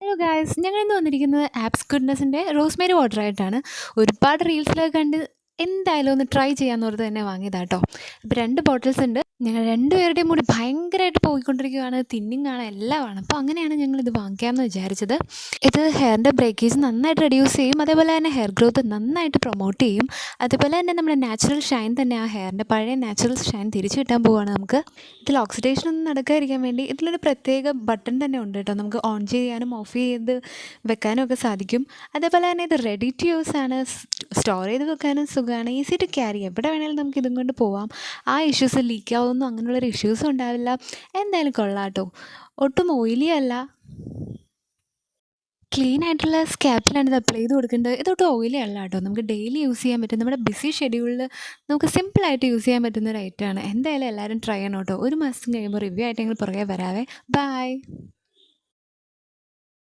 Hello guys, ഞങ്ങളിന്ന് വന്നിരിക്കുന്നത് apps ഗുഡ്നെസ്സിൻ്റെ Rosemary water ആയിട്ടാണ്. ഒരുപാട് റീൽസിലൊക്കെ കണ്ട് എന്തായാലും ഒന്ന് ട്രൈ ചെയ്യാമെന്ന് ഓർത്ത് തന്നെ വാങ്ങിയതാട്ടോ. അപ്പോൾ 2 ബോട്ടിൽസ് ഉണ്ട്. ഞങ്ങൾ രണ്ടുപേരുടെയും മുടി ഭയങ്കരമായിട്ട് പോയിക്കൊണ്ടിരിക്കുകയാണ്, തിന്നിങ്ങാണ് എല്ലാമാണ്. അപ്പോൾ അങ്ങനെയാണ് ഞങ്ങളിത് വാങ്ങിക്കാമെന്ന് വിചാരിച്ചത്. ഇത് ഹെയറിൻ്റെ ബ്രേക്കേജ് നന്നായിട്ട് റെഡ്യൂസ് ചെയ്യും, അതേപോലെ തന്നെ ഹെയർ ഗ്രോത്ത് നന്നായിട്ട് പ്രൊമോട്ട് ചെയ്യും. അതേപോലെ തന്നെ നമ്മുടെ നാച്ചുറൽ ഷൈൻ തന്നെ, ആ ഹെയറിൻ്റെ പഴയ നാച്ചുറൽ ഷൈൻ തിരിച്ചു കിട്ടാൻ പോവുകയാണ് നമുക്ക്. ഇതിൽ ഓക്സിഡേഷൻ ഒന്നും നടക്കാതിരിക്കാൻ വേണ്ടി ഇതിലൊരു പ്രത്യേക ബട്ടൺ തന്നെ ഉണ്ട് കേട്ടോ. നമുക്ക് ഓൺ ചെയ്യാനും ഓഫ് ചെയ്ത് വെക്കാനും ഒക്കെ സാധിക്കും. അതേപോലെ തന്നെ ഇത് റെഡി ടു യൂസ് ആണ്, സ്റ്റോർ ചെയ്ത് വെക്കാനും സുഖമാണ്, ഈസി ടു ക്യാരി. എവിടെ വേണമെങ്കിലും നമുക്ക് ഇതും കൊണ്ട് പോവാം. ആ ഇഷ്യൂസ് ലീക്കാവുന്നു അങ്ങനെയുള്ളൊരു ഇഷ്യൂസും ഉണ്ടാവില്ല. എന്തായാലും കൊള്ളാം കേട്ടോ. ഒട്ടും ഓയിലി അല്ല, ക്ലീൻ ആയിട്ടുള്ള സ്കാപ്പിലാണ് ഇത് അപ്ലൈ ചെയ്ത് കൊടുക്കേണ്ടത്. ഇതൊട്ടും ഓയിലി അല്ല കേട്ടോ. നമുക്ക് ഡെയിലി യൂസ് ചെയ്യാൻ പറ്റും. നമ്മുടെ ബിസി ഷെഡ്യൂളിൽ നമുക്ക് സിമ്പിളായിട്ട് യൂസ് ചെയ്യാൻ പറ്റുന്ന ഒരു ഐറ്റമാണ്. എന്തായാലും എല്ലാവരും ട്രൈ ചെയ്യണം കേട്ടോ. 1 മാസം കഴിയുമ്പോൾ റിവ്യൂ ആയിട്ടെങ്കിൽ പുറകെ വരാവേ. ബൈ.